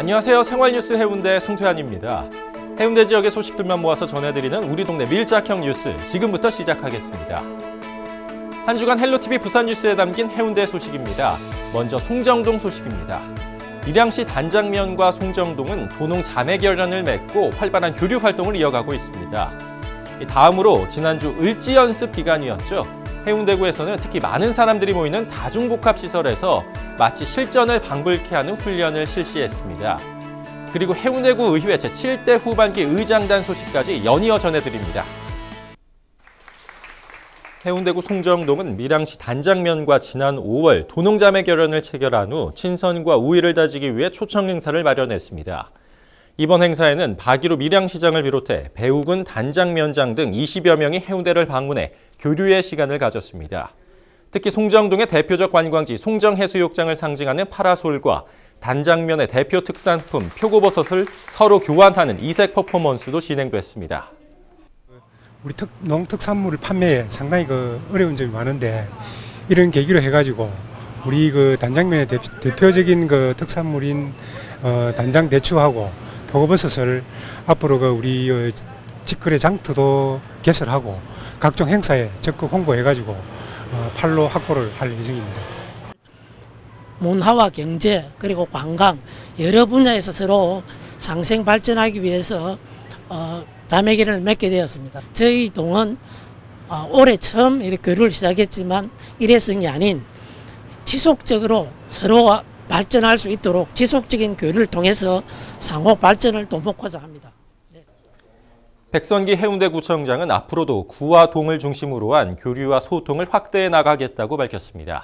안녕하세요. 생활뉴스 해운대 송태환입니다. 해운대 지역의 소식들만 모아서 전해드리는 우리 동네 밀착형 뉴스, 지금부터 시작하겠습니다. 한 주간 헬로티비 부산뉴스에 담긴 해운대 소식입니다. 먼저 송정동 소식입니다. 밀양시 단장면과 송정동은 도농 자매결연을 맺고 활발한 교류 활동을 이어가고 있습니다. 다음으로 지난주 을지 연습 기간이었죠. 해운대구에서는 특히 많은 사람들이 모이는 다중복합시설에서 마치 실전을 방불케 하는 훈련을 실시했습니다. 그리고 해운대구 의회 제7대 후반기 의장단 소식까지 연이어 전해드립니다. 해운대구 송정동은 밀양시 단장면과 지난 5월 도농자매 결연을 체결한 후 친선과 우위를 다지기 위해 초청 행사를 마련했습니다. 이번 행사에는 박일우 밀양시장을 비롯해 배우군 단장면장 등 20여 명이 해운대를 방문해 교류의 시간을 가졌습니다. 특히 송정동의 대표적 관광지 송정해수욕장을 상징하는 파라솔과 단장면의 대표 특산품 표고버섯을 서로 교환하는 이색 퍼포먼스도 진행됐습니다. 우리 농특산물 판매에 상당히 어려운 점이 많은데 이런 계기로 해가지고 우리 단장면의 대표적인 특산물인 단장 대추하고 표고버섯을 앞으로 우리 직거래 장터도 개설하고 각종 행사에 적극 홍보해가지고 판로 확보를 할 예정입니다. 문화와 경제 그리고 관광 여러 분야에서 서로 상생 발전하기 위해서 자매결연을 맺게 되었습니다. 저희 동은 올해 처음 이렇게 교류를 시작했지만 일회성이 아닌 지속적으로 서로 발전할 수 있도록 지속적인 교류를 통해서 상호 발전을 도모하고자 합니다. 네. 백선기 해운대구청장은 앞으로도 구와 동을 중심으로 한 교류와 소통을 확대해 나가겠다고 밝혔습니다.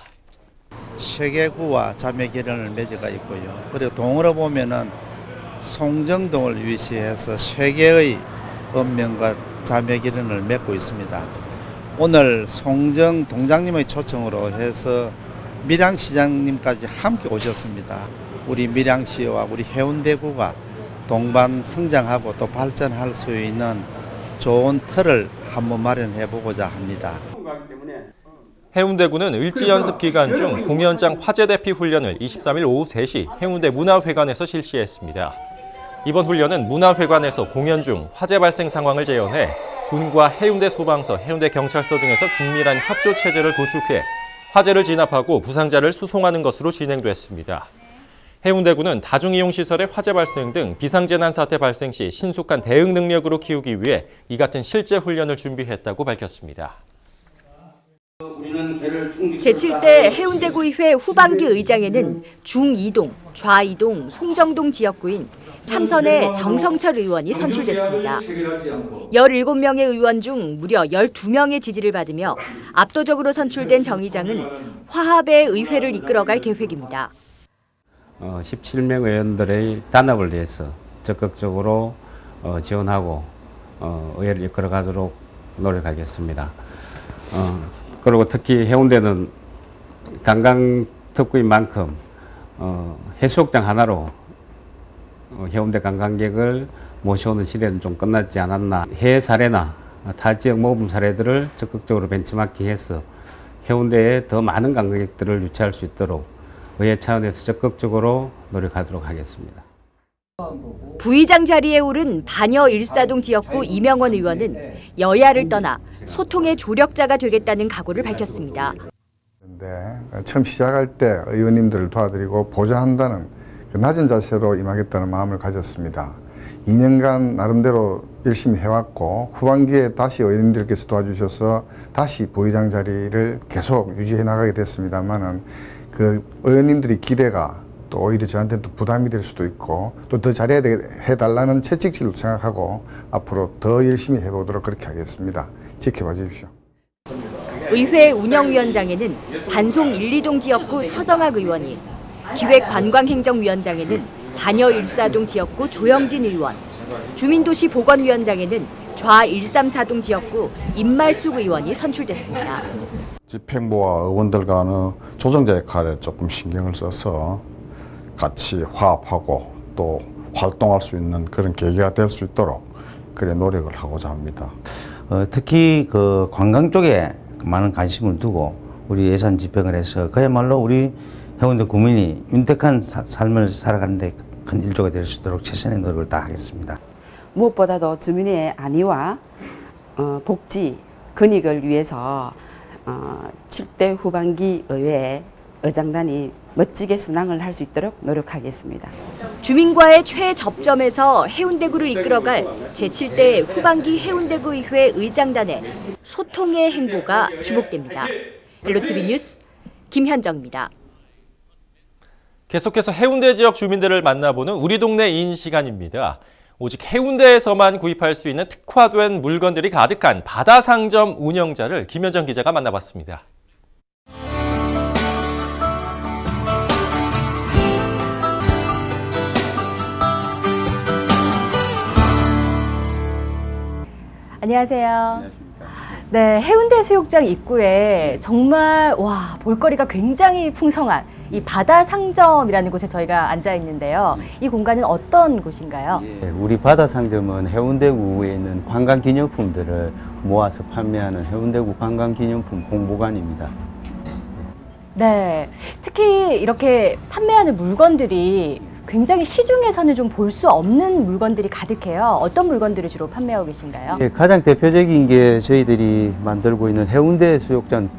세계구와 자매결연을 맺어가 있고요. 그리고 동으로 보면은 송정동을 위시해서 세계의 언명과 자매결연을 맺고 있습니다. 오늘 송정 동장님의 초청으로 해서 밀양시장님까지 함께 오셨습니다. 우리 밀양시와 우리 해운대구가 동반 성장하고 또 발전할 수 있는 좋은 틀을 한번 마련해 보고자 합니다. 해운대구는 을지 연습 기간 중 공연장 화재 대피 훈련을 23일 오후 3시 해운대 문화회관에서 실시했습니다. 이번 훈련은 문화회관에서 공연 중 화재 발생 상황을 재현해 군과 해운대 소방서, 해운대 경찰서 등에서 긴밀한 협조 체제를 구축해 화재를 진압하고 부상자를 수송하는 것으로 진행됐습니다. 해운대구는 다중이용시설의 화재 발생 등 비상재난 사태 발생 시 신속한 대응 능력으로 키우기 위해 이 같은 실제 훈련을 준비했다고 밝혔습니다. 제7대 해운대구의회 후반기 의장에는 중2동, 좌2동, 송정동 지역구인 삼선의 정성철 의원이 선출됐습니다. 17명의 의원 중 무려 12명의 지지를 받으며 압도적으로 선출된 정 의장은 화합의 의회를 이끌어갈 계획입니다. 17명 의원들의 단합을 위해서 적극적으로 지원하고 의회를 이끌어가도록 노력하겠습니다. 그리고 특히 해운대는 관광특구인 만큼 해수욕장 하나로 해운대 관광객을 모셔오는 시대는 좀 끝났지 않았나. 해외 사례나 타 지역 모범 사례들을 적극적으로 벤치마킹해서 해운대에 더 많은 관광객들을 유치할 수 있도록 의회 차원에서 적극적으로 노력하도록 하겠습니다. 부의장 자리에 오른 반여 일사동 지역구 이명원 의원은 여야를 떠나 소통의 조력자가 되겠다는 각오를 밝혔습니다. 처음 시작할 때 의원님들을 도와드리고 보좌한다는 그 낮은 자세로 임하겠다는 마음을 가졌습니다. 2년간 나름대로 열심히 해왔고 후반기에 다시 의원님들께서 도와주셔서 다시 부의장 자리를 계속 유지해 나가게 됐습니다만은 그 의원님들의 기대가 또 오히려 저한테는 또 부담이 될 수도 있고 또 더 잘해달라는 채찍질로 생각하고 앞으로 더 열심히 해보도록 그렇게 하겠습니다. 지켜봐 주십시오. 의회 운영위원장에는 단송 1, 2동 지역구 서정학 의원이, 기획관광행정위원장에는 반여 1사동 지역구 조영진 의원, 주민도시보건위원장에는 좌 134동 지역구 임말숙 의원이 선출됐습니다. 집행부와 의원들 간의 조정자 역할에 조금 신경을 써서 같이 화합하고 또 활동할 수 있는 그런 계기가 될 수 있도록 그래 노력을 하고자 합니다. 특히 관광 쪽에 많은 관심을 두고 우리 예산 집행을 해서 그야말로 우리 해운대 구민이 윤택한 삶을 살아가는 데 큰 일조가 될 수 있도록 최선의 노력을 다하겠습니다. 무엇보다도 주민의 안위와 복지, 근익을 위해서 7대 후반기 의회 의장단이 멋지게 순항을 할 수 있도록 노력하겠습니다. 주민과의 최접점에서 해운대구를 이끌어갈 제7대 후반기 해운대구 의회 의장단의 소통의 행보가 주목됩니다. 헬로티비 뉴스 김현정입니다. 계속해서 해운대 지역 주민들을 만나보는 우리 동네인 시간입니다. 오직 해운대에서만 구입할 수 있는 특화된 물건들이 가득한 바다상점 운영자를 김현정 기자가 만나봤습니다. 안녕하세요. 안녕하십니까. 네, 해운대 수욕장 입구에 정말 볼거리가 굉장히 풍성한 이 바다상점이라는 곳에 저희가 앉아 있는데요. 이 공간은 어떤 곳인가요? 우리 바다상점은 해운대구에 있는 관광기념품들을 모아서 판매하는 해운대구 관광기념품 홍보관입니다. 네, 특히 이렇게 판매하는 물건들이 굉장히 시중에서는 좀 볼 수 없는 물건들이 가득해요. 어떤 물건들을 주로 판매하고 계신가요? 가장 대표적인 게 저희들이 만들고 있는 해운대 수욕장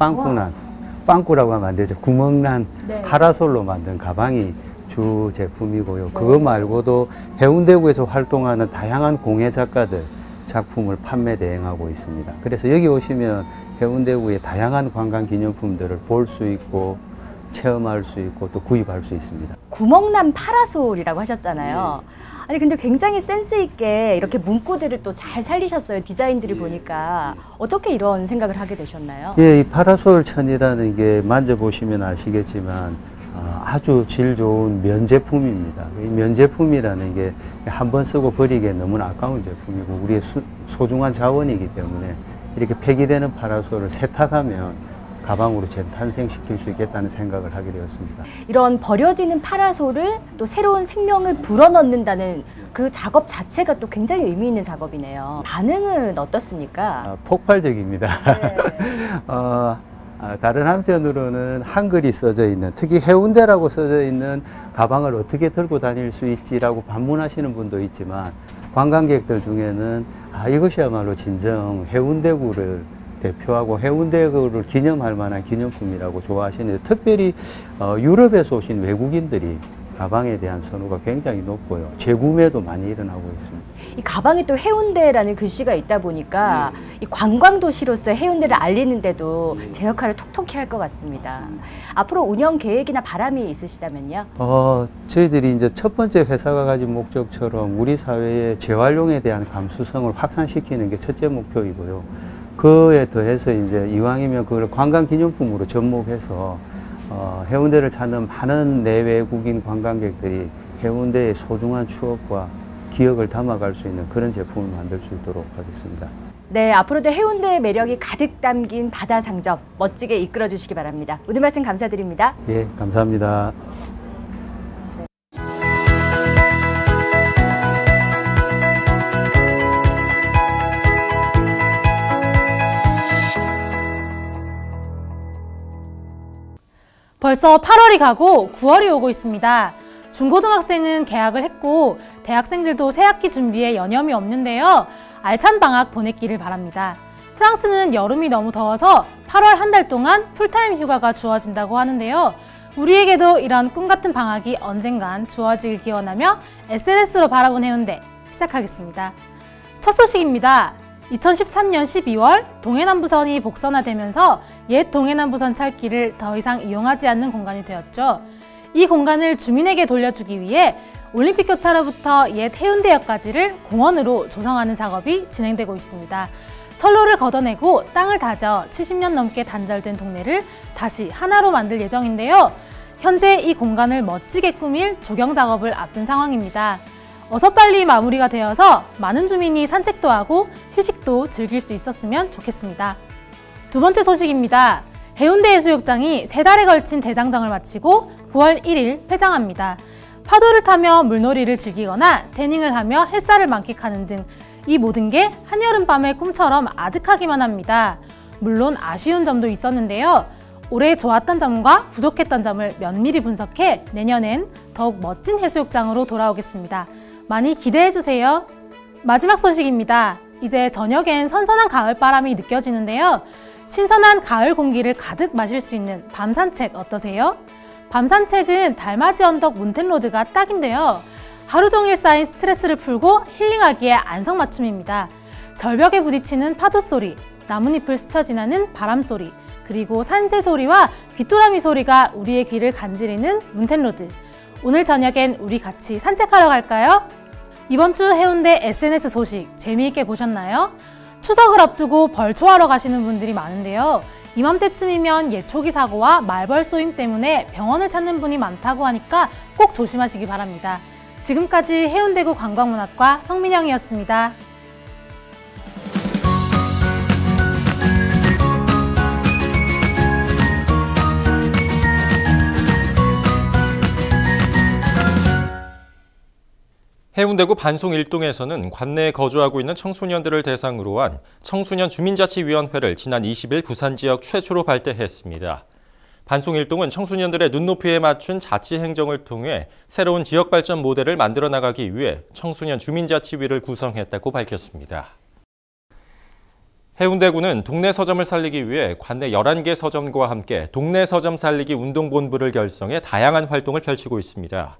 빵꾸라고 하면 안 되죠. 구멍난 파라솔로 만든 가방이 주 제품이고요. 그거 말고도 해운대구에서 활동하는 다양한 공예 작가들 작품을 판매 대행하고 있습니다. 그래서 여기 오시면 해운대구의 다양한 관광 기념품들을 볼 수 있고 체험할 수 있고 또 구입할 수 있습니다. 구멍난 파라솔이라고 하셨잖아요. 아니 근데 굉장히 센스 있게 이렇게 문구들을 또 잘 살리셨어요. 디자인들을 보니까. 어떻게 이런 생각을 하게 되셨나요? 이 파라솔 천이라는 게 만져보시면 아시겠지만 아주 질 좋은 면제품입니다. 이 면제품이라는 게 한 번 쓰고 버리기에 너무나 아까운 제품이고 우리의 소중한 자원이기 때문에 이렇게 폐기되는 파라솔을 세탁하면 가방으로 재탄생시킬 수 있겠다는 생각을 하게 되었습니다. 이런 버려지는 파라솔을 또 새로운 생명을 불어넣는다는 그 작업 자체가 또 굉장히 의미 있는 작업이네요. 반응은 어떻습니까? 폭발적입니다. 네. 다른 한편으로는 한글이 써져 있는, 특히 해운대라고 써져 있는 가방을 어떻게 들고 다닐 수 있지라고 반문하시는 분도 있지만 관광객들 중에는 이것이야말로 진정 해운대구를 대표하고 해운대구를 기념할 만한 기념품이라고 좋아하시는데 특별히 유럽에서 오신 외국인들이 가방에 대한 선호가 굉장히 높고요. 재구매도 많이 일어나고 있습니다. 이 가방에 또 해운대라는 글씨가 있다 보니까 이 관광도시로서 해운대를 알리는데도 제 역할을 톡톡히 할 것 같습니다. 앞으로 운영 계획이나 바람이 있으시다면요? 저희들이 이제 첫 번째 회사가 가진 목적처럼 우리 사회의 재활용에 대한 감수성을 확산시키는 게 첫째 목표이고요. 그에 더해서 이제 이왕이면 그걸 관광기념품으로 접목해서 해운대를 찾는 많은 내외국인 관광객들이 해운대의 소중한 추억과 기억을 담아갈 수 있는 그런 제품을 만들 수 있도록 하겠습니다. 네, 앞으로도 해운대의 매력이 가득 담긴 바다상점 멋지게 이끌어 주시기 바랍니다. 오늘 말씀 감사드립니다. 예, 감사합니다. 벌써 8월이 가고 9월이 오고 있습니다. 중고등학생은 개학을 했고 대학생들도 새학기 준비에 여념이 없는데요. 알찬 방학 보냈기를 바랍니다. 프랑스는 여름이 너무 더워서 8월 한 달 동안 풀타임 휴가가 주어진다고 하는데요. 우리에게도 이런 꿈같은 방학이 언젠간 주어지길 기원하며 SNS로 바라본 해운대 시작하겠습니다. 첫 소식입니다. 2013년 12월 동해남부선이 복선화되면서 옛 동해남부선 찰길을 더 이상 이용하지 않는 공간이 되었죠. 이 공간을 주민에게 돌려주기 위해 올림픽 교차로부터 옛 해운대역까지를 공원으로 조성하는 작업이 진행되고 있습니다. 선로를 걷어내고 땅을 다져 70년 넘게 단절된 동네를 다시 하나로 만들 예정인데요. 현재 이 공간을 멋지게 꾸밀 조경 작업을 앞둔 상황입니다. 어서 빨리 마무리가 되어서 많은 주민이 산책도 하고 휴식도 즐길 수 있었으면 좋겠습니다. 두 번째 소식입니다. 해운대 해수욕장이 3달에 걸친 대장정을 마치고 9월 1일 폐장합니다. 파도를 타며 물놀이를 즐기거나 태닝을 하며 햇살을 만끽하는 등 이 모든 게 한여름밤의 꿈처럼 아득하기만 합니다. 물론 아쉬운 점도 있었는데요. 올해 좋았던 점과 부족했던 점을 면밀히 분석해 내년엔 더욱 멋진 해수욕장으로 돌아오겠습니다. 많이 기대해주세요. 마지막 소식입니다. 이제 저녁엔 선선한 가을바람이 느껴지는데요. 신선한 가을 공기를 가득 마실 수 있는 밤 산책 어떠세요? 밤 산책은 달맞이 언덕 문텐로드가 딱인데요. 하루 종일 쌓인 스트레스를 풀고 힐링하기에 안성맞춤입니다. 절벽에 부딪히는 파도 소리, 나뭇잎을 스쳐 지나는 바람 소리, 그리고 산새 소리와 귀뚜라미 소리가 우리의 귀를 간지리는 문텐로드. 오늘 저녁엔 우리 같이 산책하러 갈까요? 이번 주 해운대 SNS 소식 재미있게 보셨나요? 추석을 앞두고 벌초하러 가시는 분들이 많은데요. 이맘때쯤이면 예초기 사고와 말벌 쏘임 때문에 병원을 찾는 분이 많다고 하니까 꼭 조심하시기 바랍니다. 지금까지 해운대구 관광문학과 성민영이었습니다. 해운대구 반송 1동에서는 관내에 거주하고 있는 청소년들을 대상으로 한 청소년 주민자치위원회를 지난 20일 부산 지역 최초로 발대했습니다. 반송 1동은 청소년들의 눈높이에 맞춘 자치 행정을 통해 새로운 지역 발전 모델을 만들어 나가기 위해 청소년 주민자치위를 구성했다고 밝혔습니다. 해운대구는 동네 서점을 살리기 위해 관내 11개 서점과 함께 동네 서점 살리기 운동본부를 결성해 다양한 활동을 펼치고 있습니다.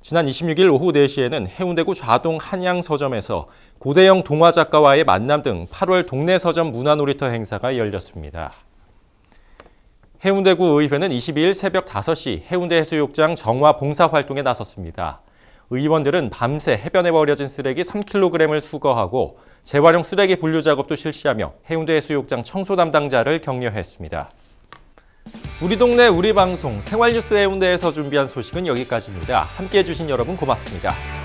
지난 26일 오후 4시에는 해운대구 좌동 한양서점에서 고대영 동화작가와의 만남 등 8월 동네 서점 문화놀이터 행사가 열렸습니다. 해운대구 의회는 22일 새벽 5시 해운대 해수욕장 정화 봉사 활동에 나섰습니다. 의원들은 밤새 해변에 버려진 쓰레기 3kg을 수거하고 재활용 쓰레기 분류 작업도 실시하며 해운대 해수욕장 청소 담당자를 격려했습니다. 우리 동네 우리 방송 생활뉴스 해운대에서 준비한 소식은 여기까지입니다. 함께해 주신 여러분 고맙습니다.